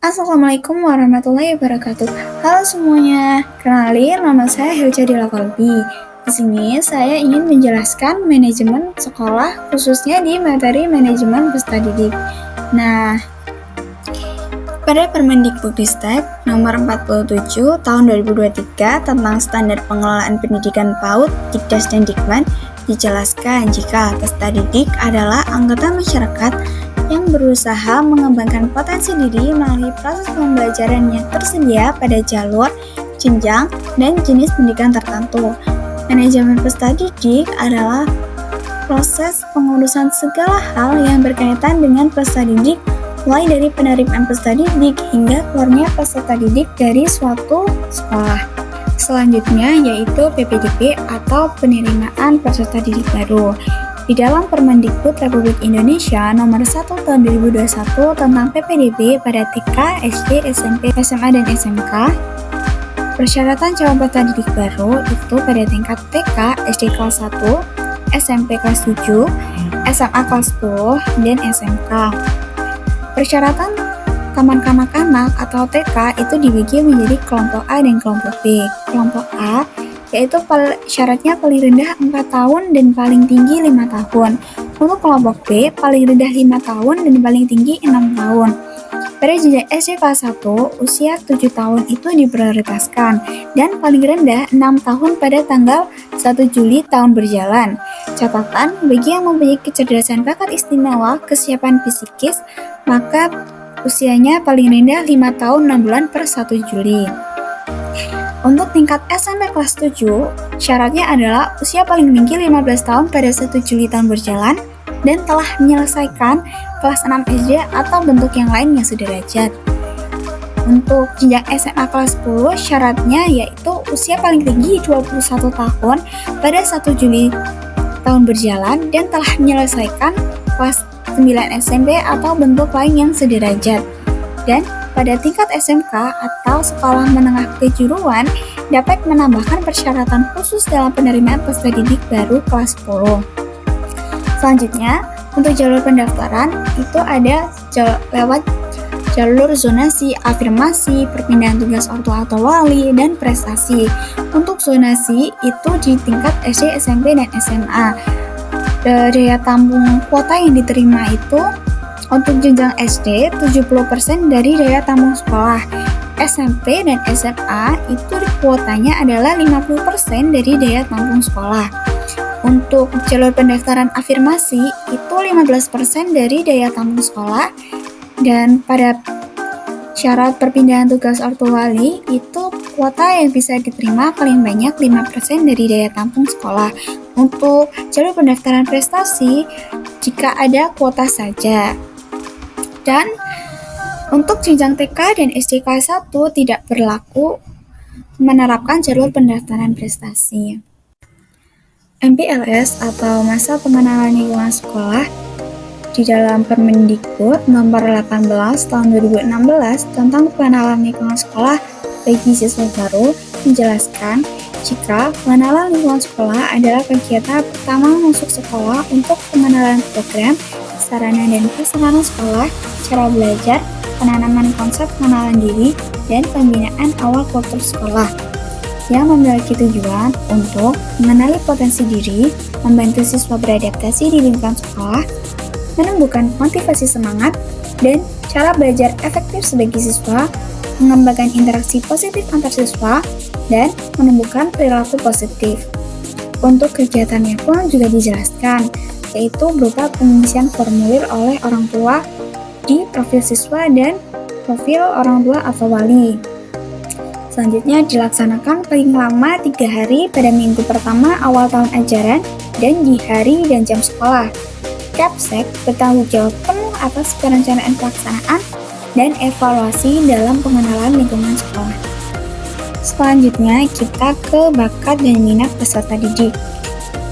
Assalamualaikum warahmatullahi wabarakatuh. Halo semuanya, kenalin nama saya Hilja Dila Kolbi. Di sini saya ingin menjelaskan manajemen sekolah, khususnya di materi manajemen peserta didik. Nah, pada Permendikbudristek nomor 47 tahun 2023 tentang standar pengelolaan pendidikan PAUD, Dikdas dan Dikman dijelaskan jika peserta didik adalah anggota masyarakat yang berusaha mengembangkan potensi diri melalui proses pembelajaran yang tersedia pada jalur, jenjang, dan jenis pendidikan tertentu. Manajemen peserta didik adalah proses pengurusan segala hal yang berkaitan dengan peserta didik, mulai dari penerimaan peserta didik hingga keluarnya peserta didik dari suatu sekolah. Selanjutnya yaitu PPDB atau penerimaan peserta didik baru. Di dalam Permendikbud Republik Indonesia nomor 1 tahun 2021 tentang PPDB pada TK, SD, SMP, SMA, dan SMK, persyaratan calon peserta didik baru itu pada tingkat TK, SD kelas 1, SMP kelas 7, SMA kelas 10, dan SMK. Persyaratan taman kanak-kanak atau TK itu dibagi menjadi kelompok A dan kelompok B. Kelompok A yaitu syaratnya paling rendah 4 tahun dan paling tinggi 5 tahun. Untuk kelompok B, paling rendah 5 tahun dan paling tinggi 6 tahun. Pada jenjang SD kelas 1, usia 7 tahun itu diprioritaskan dan paling rendah 6 tahun pada tanggal 1 Juli tahun berjalan. Catatan, bagi yang mempunyai kecerdasan bakat istimewa, kesiapan fisikis, maka usianya paling rendah 5 tahun 6 bulan per 1 Juli. Untuk tingkat SMP kelas 7, syaratnya adalah usia paling tinggi 15 tahun pada 1 Juli tahun berjalan dan telah menyelesaikan kelas 6 SD atau bentuk yang lain yang sederajat. Untuk jenjang SMA kelas 10, syaratnya yaitu usia paling tinggi 21 tahun pada 1 Juli tahun berjalan dan telah menyelesaikan kelas 9 SMP atau bentuk lain yang sederajat. Dan pada tingkat SMK atau sekolah menengah kejuruan dapat menambahkan persyaratan khusus dalam penerimaan peserta didik baru kelas 10. Selanjutnya, untuk jalur pendaftaran itu ada lewat jalur zonasi, afirmasi, perpindahan tugas ortu atau wali, dan prestasi. Untuk zonasi itu di tingkat SD, SMP, dan SMA. Daya tampung kuota yang diterima itu untuk jenjang SD 70% dari daya tampung sekolah. SMP dan SMA itu kuotanya adalah 50% dari daya tampung sekolah. Untuk jalur pendaftaran afirmasi itu 15% dari daya tampung sekolah. Dan pada syarat perpindahan tugas ortu wali itu kuota yang bisa diterima paling banyak 5% dari daya tampung sekolah. Untuk jalur pendaftaran prestasi jika ada kuota saja. Dan untuk jenjang TK dan SD kelas 1 tidak berlaku menerapkan jalur pendaftaran prestasi. MPLS atau masa pengenalan lingkungan sekolah di dalam Permendikbud nomor 18 tahun 2016 tentang pengenalan lingkungan sekolah bagi siswa baru menjelaskan jika pengenalan lingkungan sekolah adalah kegiatan pertama masuk sekolah untuk pengenalan program, sarana dan prasarana sekolah, cara belajar, penanaman konsep pengenalan diri, dan pembinaan awal kultur sekolah yang memiliki tujuan untuk mengenali potensi diri, membantu siswa beradaptasi di lingkungan sekolah, menumbuhkan motivasi semangat, dan cara belajar efektif sebagai siswa, mengembangkan interaksi positif antar siswa, dan menumbuhkan perilaku positif. Untuk kegiatannya pun juga dijelaskan, yaitu berupa pengisian formulir oleh orang tua di profil siswa dan profil orang tua atau wali. Selanjutnya dilaksanakan paling lama 3 hari pada minggu pertama awal tahun ajaran dan di hari dan jam sekolah. Kapsek bertanggung jawab penuh atas perencanaan pelaksanaan dan evaluasi dalam pengenalan lingkungan sekolah. Selanjutnya kita ke bakat dan minat peserta didik.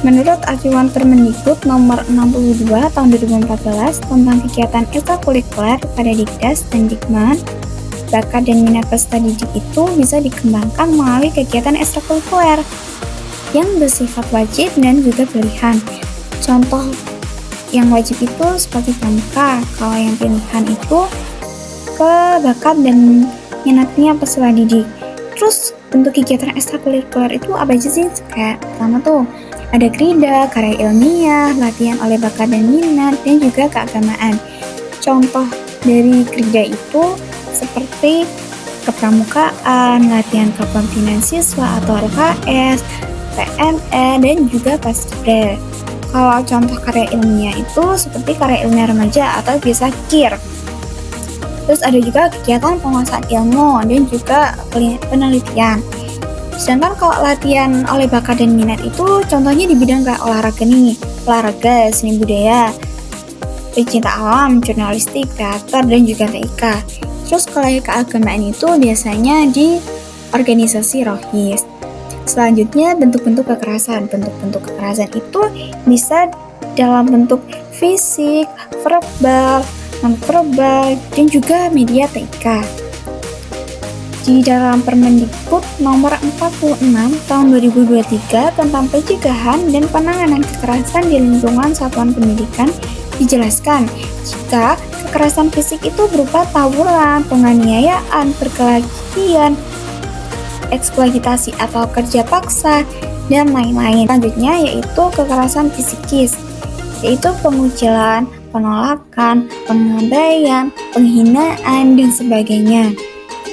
Menurut acuan Permendikbud nomor 62 tahun 2014 tentang kegiatan ekstrakurikuler pada Dikdas dan Dikman, bakat dan minat peserta didik itu bisa dikembangkan melalui kegiatan ekstrakurikuler yang bersifat wajib dan juga pilihan. Contoh yang wajib itu seperti pramuka, kalau yang pilihan itu ke bakat dan minatnya peserta didik. Terus bentuk kegiatan ekstrakurikuler itu apa aja sih? Kayak pertama tuh ada krida, karya ilmiah, latihan oleh bakat dan minat, dan juga keagamaan. Contoh dari krida itu seperti kepramukaan, latihan kepemimpinan siswa atau LKS, PNE, dan juga paskibra. Kalau contoh karya ilmiah itu seperti karya ilmiah remaja atau bisa KIR. Terus ada juga kegiatan penguasaan ilmu dan juga penelitian. Sedangkan kalau latihan oleh bakat dan minat itu contohnya di bidang kayak olahraga nih, olahraga, seni budaya, pecinta alam, jurnalistik, teater, dan juga TIK. Terus kalau keagamaan itu biasanya di organisasi rohis. Selanjutnya bentuk-bentuk kekerasan. Bentuk-bentuk kekerasan itu bisa dalam bentuk fisik, verbal, non-verbal, dan juga media TIK. Di dalam Permendikbud nomor 46 tahun 2023 tentang pencegahan dan penanganan kekerasan di lingkungan satuan pendidikan dijelaskan jika kekerasan fisik itu berupa tawuran, penganiayaan, perkelahian, eksploitasi atau kerja paksa, dan lain-lain. Selanjutnya yaitu kekerasan psikis, yaitu pengucilan, penolakan, pengabaian, penghinaan, dan sebagainya.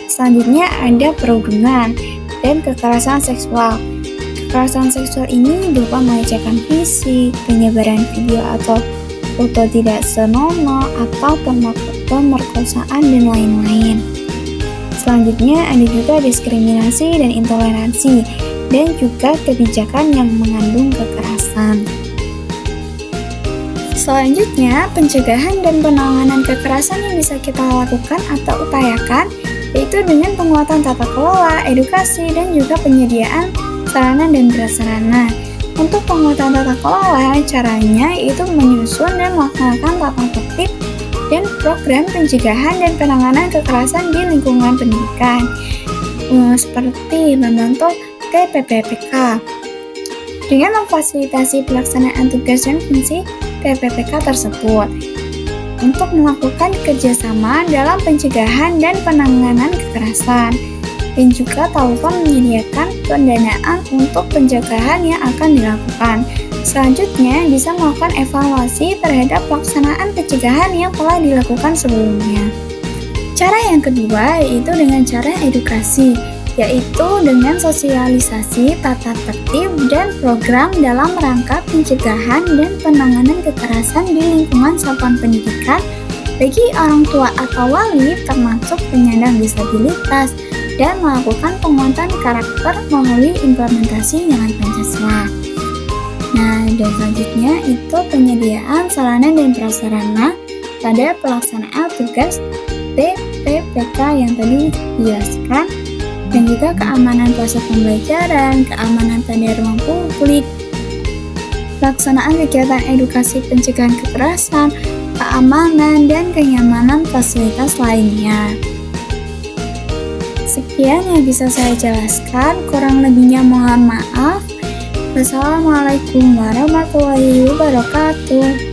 Selanjutnya ada perundungan dan kekerasan seksual. Kekerasan seksual ini berupa melecehkan fisik, penyebaran video atau foto tidak senonoh, atau pemerkosaan, dan lain-lain. Selanjutnya ada juga diskriminasi dan intoleransi, dan juga kebijakan yang mengandung kekerasan. Selanjutnya, pencegahan dan penanganan kekerasan yang bisa kita lakukan atau upayakan yaitu dengan penguatan tata kelola, edukasi, dan juga penyediaan sarana dan prasarana. Untuk penguatan tata kelola, caranya yaitu menyusun dan melaksanakan tata tertib dan program pencegahan dan penanganan kekerasan di lingkungan pendidikan, seperti membentuk TPPK. Dengan memfasilitasi pelaksanaan tugas dan fungsi TPPK tersebut, untuk melakukan kerjasama dalam pencegahan dan penanganan kekerasan, dan juga Tauton menyediakan pendanaan untuk pencegahan yang akan dilakukan. Selanjutnya, bisa melakukan evaluasi terhadap pelaksanaan pencegahan yang telah dilakukan sebelumnya. Cara yang kedua yaitu dengan cara edukasi, yaitu dengan sosialisasi tata tertib dan program dalam rangka pencegahan dan penanganan kekerasan di lingkungan satuan pendidikan bagi orang tua atau wali termasuk penyandang disabilitas, dan melakukan penguatan karakter melalui implementasi nilai Pancasila. Nah, dan selanjutnya itu penyediaan sarana dan prasarana pada pelaksanaan tugas TPPK yang tadi dijelaskan, dan juga keamanan proses pembelajaran, keamanan pada ruang publik, pelaksanaan kegiatan edukasi pencegahan kekerasan, keamanan, dan kenyamanan fasilitas lainnya. Sekian yang bisa saya jelaskan, kurang lebihnya mohon maaf. Wassalamualaikum warahmatullahi wabarakatuh.